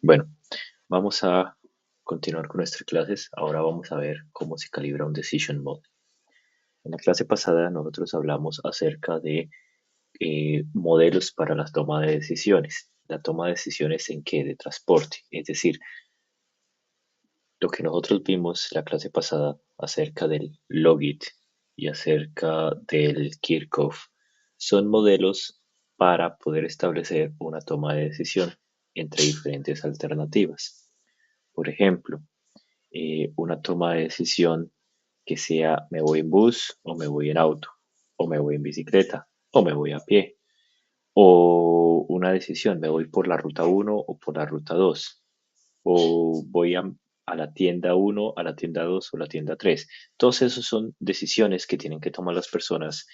Bueno, vamos a continuar con nuestras clases. Ahora vamos a ver cómo se calibra un decision model. En la clase pasada nosotros hablamos acerca de modelos para la toma de decisiones. La toma de decisiones en qué? De transporte. Es decir, lo que nosotros vimos la clase pasada acerca del Logit y acerca del Kirchhoff son modelos para poder establecer una toma de decisión entre diferentes alternativas. Por ejemplo, una toma de decisión que sea me voy en bus o me voy en auto, o me voy en bicicleta, o me voy a pie, o una decisión, me voy por la ruta uno o por la ruta 2 o voy a la tienda uno, a la tienda 2 o la tienda 3. Todos esos son decisiones que tienen que tomar las personas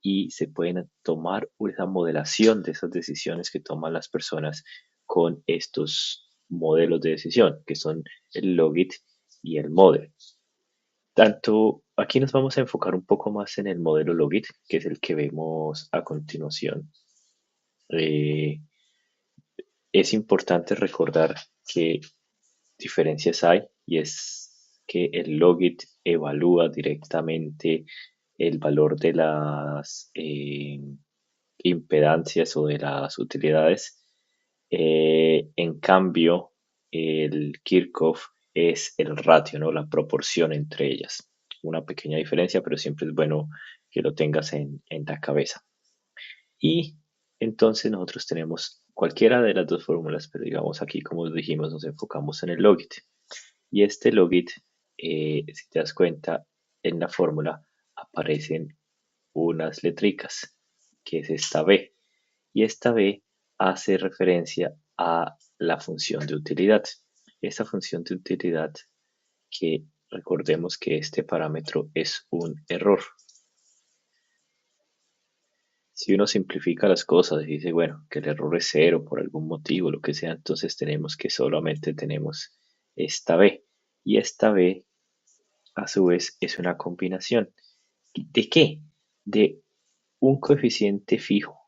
y se pueden tomar esa modelación de esas decisiones que toman las personas con estos modelos de decisión, que son el Logit y el Model. Tanto aquí nos vamos a enfocar un poco más en el modelo Logit, que es el que vemos a continuación. Eh, es importante recordar que diferencias hay y es que el Logit evalúa directamente el valor de las impedancias o de las utilidades. En cambio, el Kirchhoff es el ratio, ¿no? La proporción entre ellas. Una pequeña diferencia, pero siempre es bueno que lo tengas en la cabeza. Y entonces nosotros tenemos cualquiera de las dos fórmulas, pero digamos aquí, como dijimos, nos enfocamos en el Logit. Y este Logit, si te das cuenta, en la fórmula aparecen unas letricas, que es esta B. Y esta B hace referencia a la función de utilidad. Esta función de utilidad que recordemos que este parámetro es un error. Si uno simplifica las cosas y dice, bueno, que el error es cero por algún motivo, lo que sea, entonces tenemos que solamente tenemos esta B. Y esta B, a su vez, es una combinación. ¿De qué? De un coeficiente fijo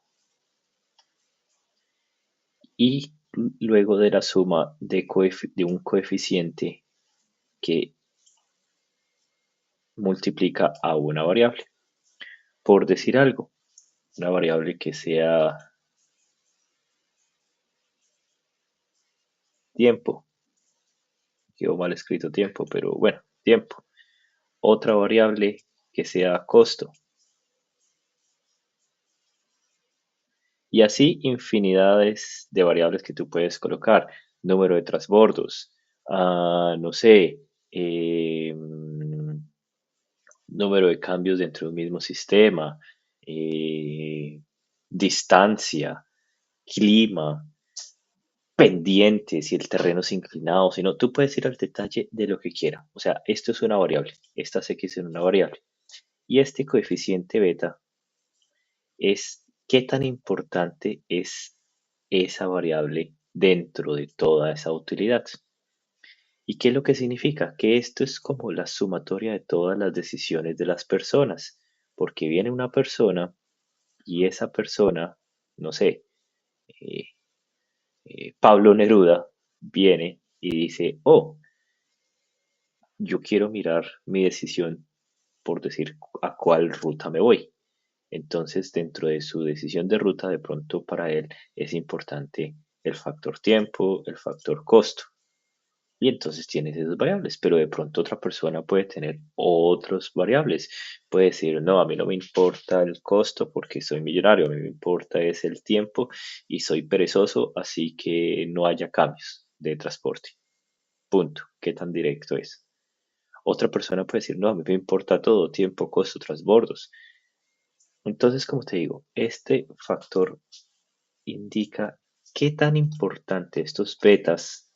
y luego de la suma de un coeficiente que multiplica a una variable. Por decir algo, una variable que sea tiempo. Quedó mal escrito tiempo, pero bueno, tiempo. Otra variable que sea costo. Y así infinidades de variables que tú puedes colocar. Número de transbordos, no sé, número de cambios dentro de un mismo sistema, distancia, clima, pendientes, si el terreno es inclinado, si no, tú puedes ir al detalle de lo que quiera. O sea, esto es una variable, estas X es una variable. Y este coeficiente beta es qué tan importante es esa variable dentro de toda esa utilidad. ¿Y qué es lo que significa? Que esto es como la sumatoria de todas las decisiones de las personas, porque viene una persona y esa persona, no sé, eh, Pablo Neruda viene y dice, oh, yo quiero mirar mi decisión por decir a cuál ruta me voy. Entonces, dentro de su decisión de ruta, de pronto para él es importante el factor tiempo, el factor costo. Y entonces tienes esas variables, pero de pronto otra persona puede tener otras variables. Puede decir, no, a mí no me importa el costo porque soy millonario, a mí me importa es el tiempo y soy perezoso, así que no haya cambios de transporte. Punto. ¿Qué tan directo es? Otra persona puede decir, no, a mí me importa todo, tiempo, costo, transbordos. Entonces, como te digo, este factor indica qué tan importante estos betas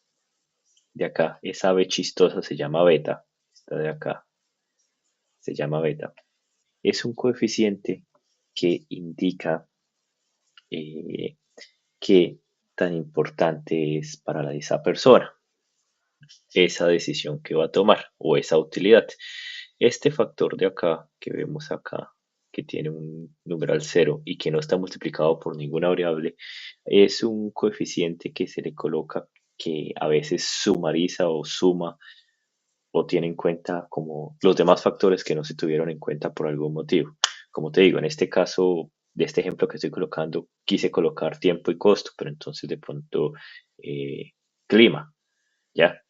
de acá, esa B chistosa se llama beta, esta de acá se llama beta, es un coeficiente que indica eh, qué tan importante es para esa persona esa decisión que va a tomar o esa utilidad. Este factor de acá, que vemos acá, que tiene un numeral cero y que no está multiplicado por ninguna variable, es un coeficiente que se le coloca que a veces sumariza o suma o tiene en cuenta como los demás factores que no se tuvieron en cuenta por algún motivo. Como te digo, en este caso de este ejemplo que estoy colocando, quise colocar tiempo y costo, pero entonces de pronto clima, ¿ya?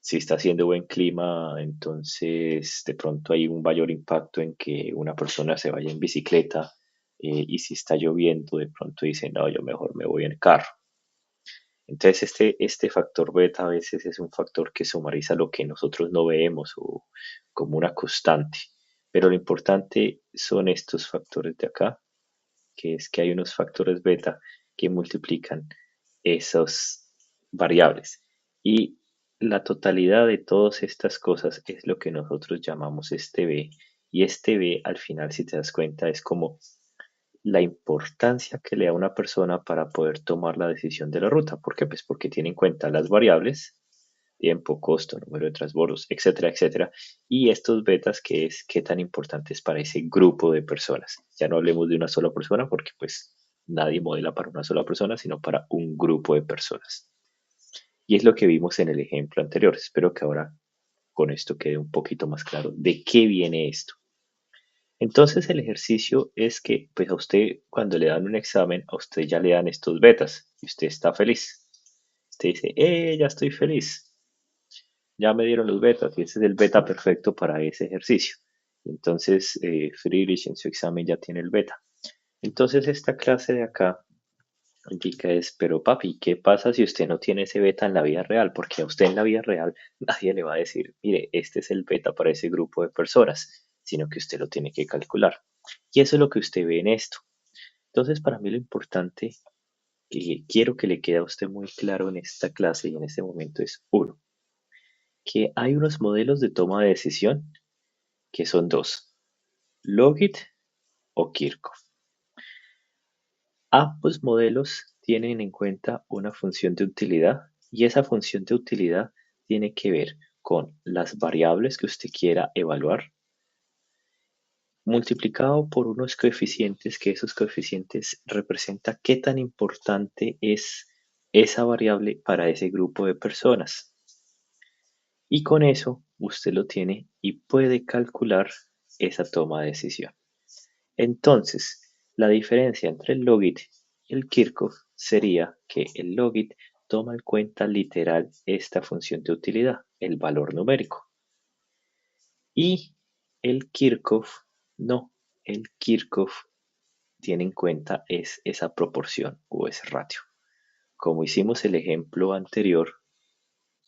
Si está haciendo buen clima, entonces de pronto hay un mayor impacto en que una persona se vaya en bicicleta, y si está lloviendo, de pronto dice, no, yo mejor me voy en carro. Entonces, este factor beta a veces es un factor que sumariza lo que nosotros no vemos o como una constante. Pero lo importante son estos factores de acá, que es que hay unos factores beta que multiplican esas variables. Y la totalidad de todas estas cosas es lo que nosotros llamamos este B. Y este B, al final, si te das cuenta, es como la importancia que le da una persona para poder tomar la decisión de la ruta. ¿Por qué? Pues porque tiene en cuenta las variables, tiempo, costo, número de transbordos, etcétera, etcétera. Y estos betas, que es qué tan importante es para ese grupo de personas. Ya no hablemos de una sola persona porque pues nadie modela para una sola persona, sino para un grupo de personas. Y es lo que vimos en el ejemplo anterior. Espero que ahora con esto quede un poquito más claro de qué viene esto. Entonces el ejercicio es que, pues a usted cuando le dan un examen, a usted ya le dan estos betas y usted está feliz. Usted dice, ya estoy feliz, ya me dieron los betas y ese es el beta perfecto para ese ejercicio. Entonces Friedrich en su examen ya tiene el beta. Entonces esta clase de acá indica es, pero papi, ¿qué pasa si usted no tiene ese beta en la vida real? Porque a usted en la vida real nadie le va a decir, mire, este es el beta para ese grupo de personas, sino que usted lo tiene que calcular. Y eso es lo que usted ve en esto. Entonces, para mí lo importante que quiero que le quede a usted muy claro en esta clase y en este momento es, uno, que hay unos modelos de toma de decisión que son dos, Logit o Kirchhoff. Ambos modelos tienen en cuenta una función de utilidad y esa función de utilidad tiene que ver con las variables que usted quiera evaluar multiplicado por unos coeficientes que esos coeficientes representan qué tan importante es esa variable para ese grupo de personas. Y con eso usted lo tiene y puede calcular esa toma de decisión. Entonces, la diferencia entre el logit y el Kirchhoff sería que el logit toma en cuenta literal esta función de utilidad, el valor numérico. Y el Kirchhoff no, el Kirchhoff tiene en cuenta es esa proporción o ese ratio. Como hicimos el ejemplo anterior,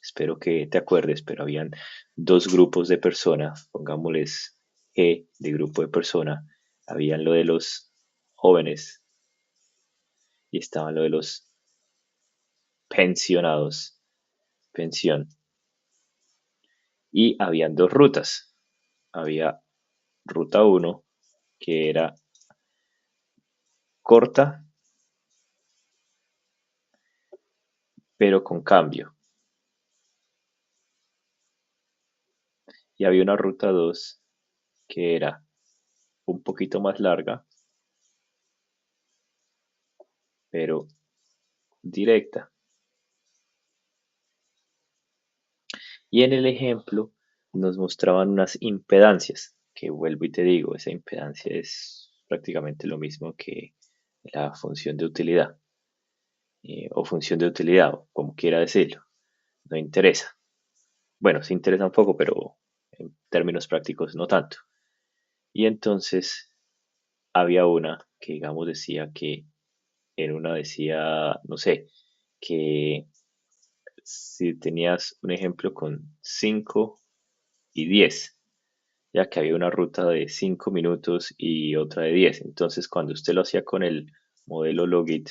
espero que te acuerdes, pero habían dos grupos de personas, pongámosles G de grupo de persona, habían lo de los jóvenes y estaban lo de los pensionados, pensión. Y habían dos rutas. Había ruta uno que era corta, pero con cambio. Y había una ruta 2 que era un poquito más larga, pero directa. Y en el ejemplo nos mostraban unas impedancias, que vuelvo y te digo, esa impedancia es prácticamente lo mismo que la función de utilidad, o función de utilidad, o como quiera decirlo, no interesa. Bueno, sí interesa un poco, pero en términos prácticos no tanto. Y entonces había una que, digamos, decía que en una decía, no sé, que si tenías un ejemplo con 5 y 10, ya que había una ruta de 5 minutos y otra de 10. Entonces, cuando usted lo hacía con el modelo Logit,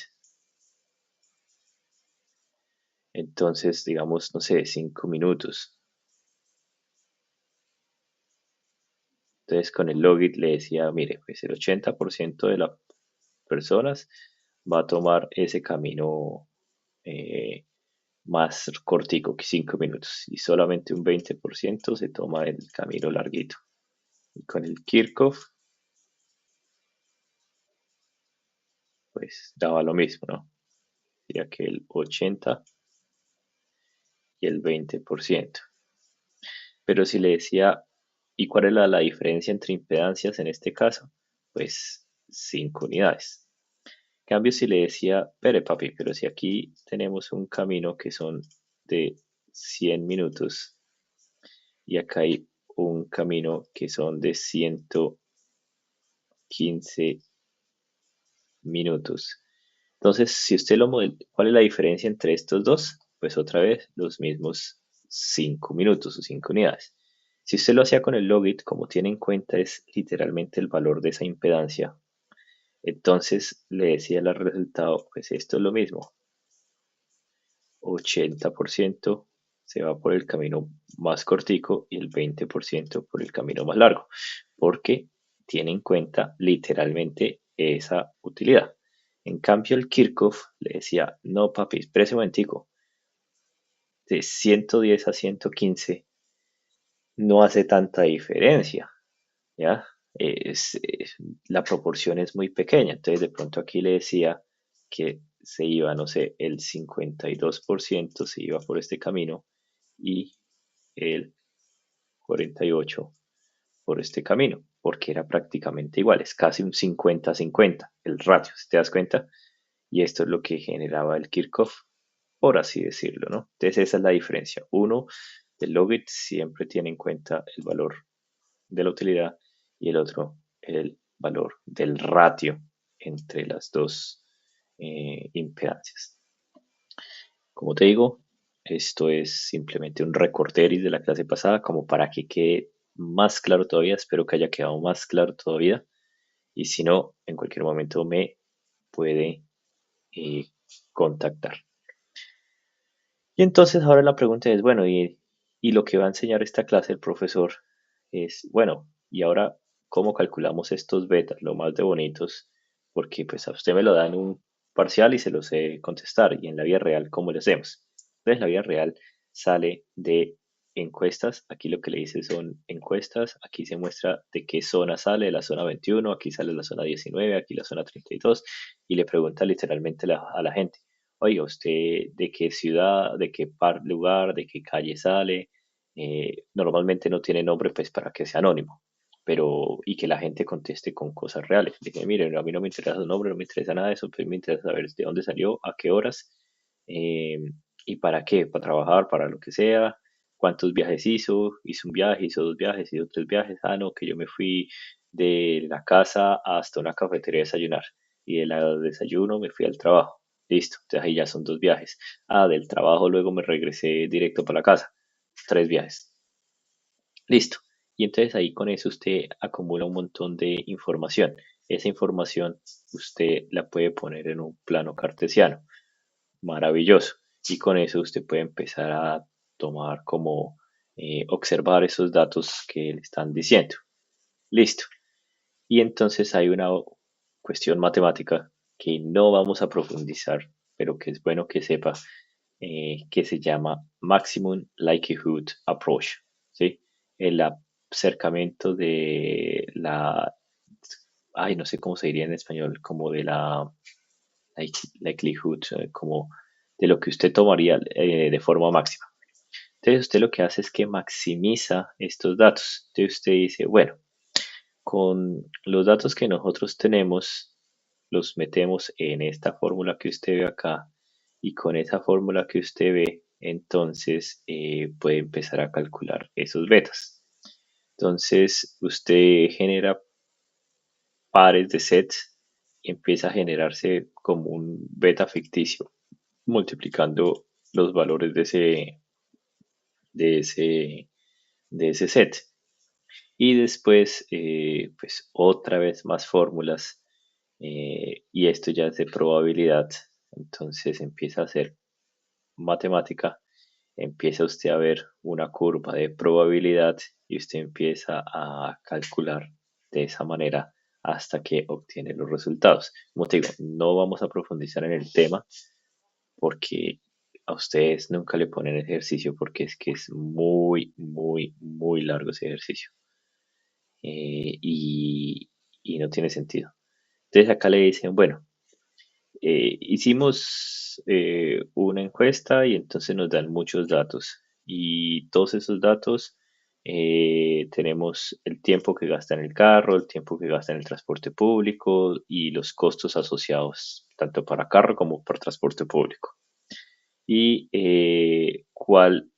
entonces, digamos, no sé, 5 minutos. Entonces, con el Logit le decía, mire, pues el 80% de las personas va a tomar ese camino eh, más cortico que 5 minutos y solamente un 20% se toma el camino larguito. Y con el Kirchhoff, pues daba lo mismo, ¿no? Diría que el 80 y el 20%. Pero si le decía, ¿y cuál es la diferencia entre impedancias en este caso? Pues 5 unidades. En cambio, si le decía, pere papi, pero si aquí tenemos un camino que son de 100 minutos y acá hay un camino que son de 115 minutos. Entonces, si usted lo modela, ¿cuál es la diferencia entre estos dos? Pues otra vez los mismos 5 minutos o 5 unidades. Si usted lo hacía con el logit, como tiene en cuenta es literalmente el valor de esa impedancia, entonces le decía el resultado, pues esto es lo mismo. 80% se va por el camino más cortico y el 20% por el camino más largo, porque tiene en cuenta literalmente esa utilidad. En cambio, el Kirchhoff le decía, no papi, espérese un momentico, de 110 a 115 no hace tanta diferencia, ¿ya? La proporción es muy pequeña, entonces de pronto aquí le decía que se iba, no sé, el 52% se iba por este camino y el 48% por este camino, porque era prácticamente igual, es casi un 50-50 el ratio, si te das cuenta, y esto es lo que generaba el Kirchhoff, por así decirlo, ¿no? Entonces esa es la diferencia. Uno, el logit siempre tiene en cuenta el valor de la utilidad y el otro el valor del ratio entre las dos impedancias. Como te digo, esto es simplemente un recorderis de la clase pasada como para que quede más claro todavía. Espero que haya quedado más claro todavía. Y si no, en cualquier momento me puede eh, contactar. Y entonces ahora la pregunta es, bueno, y lo que va a enseñar esta clase el profesor es, bueno, y ahora, ¿cómo calculamos estos betas, lo más de bonitos? Porque pues a usted me lo dan un parcial y se lo sé contestar, y en la vida real, ¿cómo lo hacemos? Entonces, la vida real sale de encuestas, aquí lo que le dice son encuestas, aquí se muestra de qué zona sale, de la zona 21, aquí sale la zona 19, aquí la zona 32, y le pregunta literalmente a la gente. Oiga, ¿usted de qué ciudad, de qué lugar, de qué calle sale? Normalmente no tiene nombre, pues para que sea anónimo, pero y que la gente conteste con cosas reales. Dije, miren, a mí no me interesa su nombre, no me interesa nada de eso, pues me interesa saber de dónde salió, a qué horas eh, y para qué, para trabajar, para lo que sea, cuántos viajes hizo un viaje, hizo dos viajes, hizo tres viajes, ah, no, que yo me fui de la casa hasta una cafetería a desayunar y del desayuno me fui al trabajo. Listo, entonces ahí ya son dos viajes. Ah, del trabajo luego me regresé directo para la casa. Tres viajes. Listo. Y entonces ahí con eso usted acumula un montón de información. Esa información usted la puede poner en un plano cartesiano. Maravilloso. Y con eso usted puede empezar a tomar como observar esos datos que le están diciendo. Listo. Y entonces hay una cuestión matemática que no vamos a profundizar, pero que es bueno que sepa, que se llama Maximum Likelihood Approach, ¿sí? El acercamiento de la, ay, no sé cómo se diría en español, como de la likelihood, como de lo que usted tomaría de forma máxima. Entonces usted lo que hace es que maximiza estos datos. Entonces usted dice, bueno, con los datos que nosotros tenemos, los metemos en esta fórmula que usted ve acá y con esa fórmula que usted ve, entonces puede empezar a calcular esos betas. Entonces usted genera pares de sets y empieza a generarse como un beta ficticio, multiplicando los valores de ese, de ese set. Y después, pues otra vez más fórmulas y esto ya es de probabilidad. Entonces empieza a hacer matemática, empieza usted a ver una curva de probabilidad y usted empieza a calcular de esa manera hasta que obtiene los resultados. Como te digo, no vamos a profundizar en el tema porque a ustedes nunca le ponen ejercicio porque es que es muy, muy, muy largo ese ejercicio y no tiene sentido. Entonces acá le dicen, bueno, hicimos una encuesta y entonces nos dan muchos datos y todos esos datos tenemos el tiempo que gasta en el carro, el tiempo que gasta en el transporte público y los costos asociados tanto para carro como para transporte público. Y cuál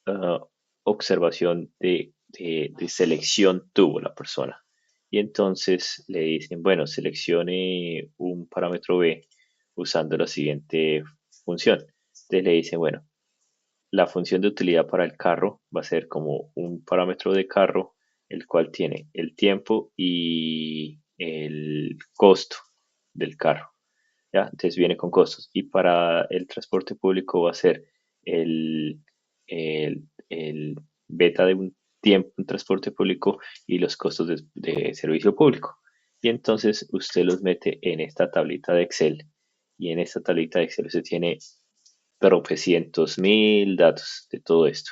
ah, observación de selección tuvo la persona. Y entonces le dicen, bueno, seleccione un parámetro B usando la siguiente función. Entonces le dicen, bueno, la función de utilidad para el carro va a ser como un parámetro de carro, el cual tiene el tiempo y el costo del carro. ¿Ya? Entonces viene con costos. Y para el transporte público va a ser el, el beta de un tiempo, un transporte público y los costos de servicio público. Y entonces usted los mete en esta tablita de Excel. Y en esta tablita de Excel usted tiene tropecientos mil datos de todo esto.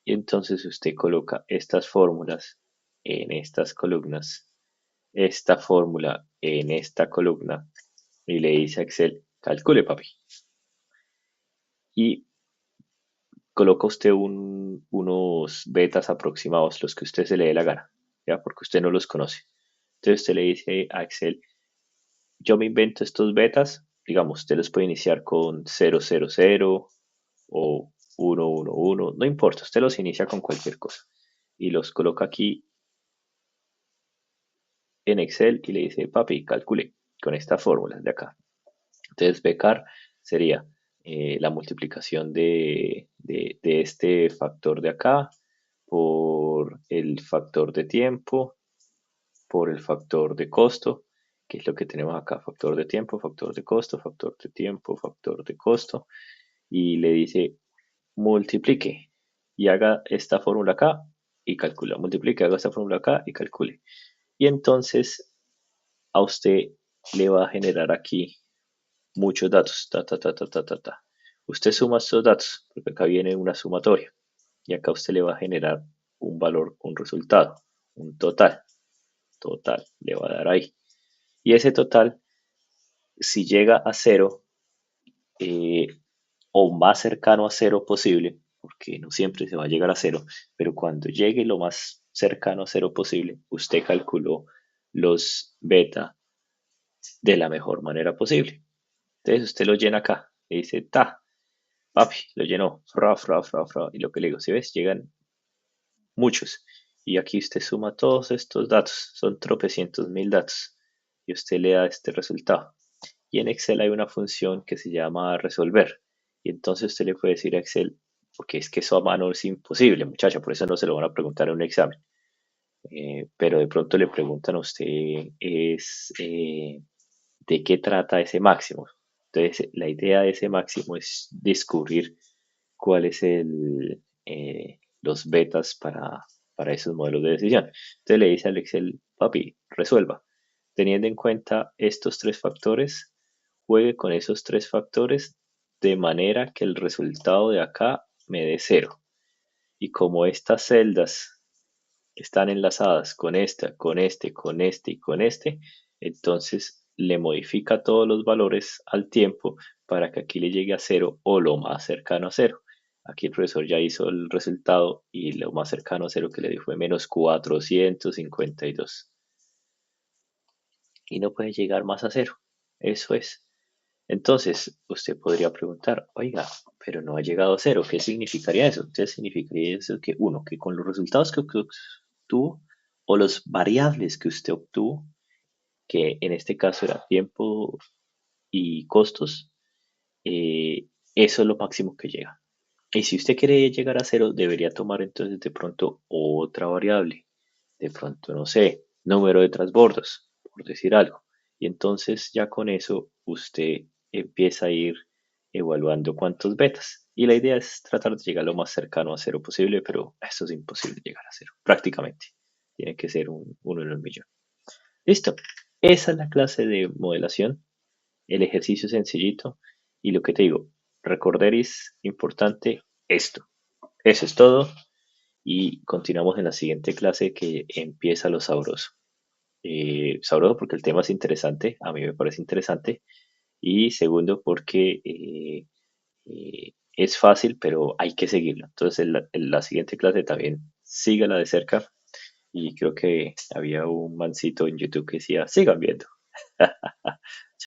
Y entonces usted coloca estas fórmulas en estas columnas, esta fórmula en esta columna y le dice a Excel, calcule papi. Y coloca usted unos betas aproximados, los que usted se le dé la gana, ¿ya? Porque usted no los conoce. Entonces usted le dice a Excel, yo me invento estos betas, digamos, usted los puede iniciar con 000 o 111, no importa, usted los inicia con cualquier cosa. Y los coloca aquí en Excel y le dice, papi, calcule con estas fórmulas de acá. Entonces, becar sería la multiplicación de este factor de acá por el factor de tiempo, por el factor de costo, que es lo que tenemos acá, factor de tiempo, factor de costo, factor de tiempo, factor de costo, y le dice multiplique y haga esta fórmula acá y calcula, multiplique, haga esta fórmula acá y calcule. Y entonces a usted le va a generar aquí muchos datos. Ta. Usted suma estos datos, porque acá viene una sumatoria. Y acá usted le va a generar un valor, un resultado, un total. Total, le va a dar ahí. Y ese total, si llega a cero, eh, o más cercano a cero posible, porque no siempre se va a llegar a cero, pero cuando llegue lo más cercano a cero posible, usted calculó los beta de la mejor manera posible. Entonces usted lo llena acá y dice, ta, papi, lo llenó, y lo que le digo, si ves, llegan muchos. Y aquí usted suma todos estos datos, son tropecientos mil datos, y usted le da este resultado. Y en Excel hay una función que se llama resolver. Y entonces usted le puede decir a Excel, porque es que eso a mano es imposible, muchacha, por eso no se lo van a preguntar en un examen. Pero de pronto le preguntan a usted de qué trata ese máximo. Entonces, la idea de ese máximo es descubrir cuál es los betas para esos modelos de decisión. Entonces le dice al Excel, papi, resuelva. Teniendo en cuenta estos tres factores, juegue con esos tres factores de manera que el resultado de acá me dé cero. Y como estas celdas están enlazadas con esta, con este, con este y con este, entonces le modifica todos los valores al tiempo para que aquí le llegue a cero o lo más cercano a cero. Aquí el profesor ya hizo el resultado y lo más cercano a cero que le dio fue menos 452. Y no puede llegar más a cero. Eso es. Entonces, usted podría preguntar, oiga, pero no ha llegado a cero, ¿qué significaría eso? Entonces, significaría eso que, uno, que con los resultados que obtuvo o los variables que usted obtuvo, que en este caso era tiempo y costos, eso es lo máximo que llega. Y si usted quiere llegar a cero, debería tomar entonces de pronto otra variable. De pronto, no sé, número de transbordos, por decir algo. Y entonces ya con eso usted empieza a ir evaluando cuántos betas. Y la idea es tratar de llegar lo más cercano a cero posible, pero eso es imposible llegar a cero, prácticamente. Tiene que ser uno en un millón. Listo. Esa es la clase de modelación. El ejercicio es sencillito. Y lo que te digo, recordar es importante esto. Eso es todo. Y continuamos en la siguiente clase que empieza lo sabroso. Sabroso porque el tema es interesante, a mí me parece interesante Y segundo, porque es fácil, pero hay que seguirlo. Entonces, en la siguiente clase también sígala de cerca. Y creo que había un mancito en YouTube que decía, sigan viendo.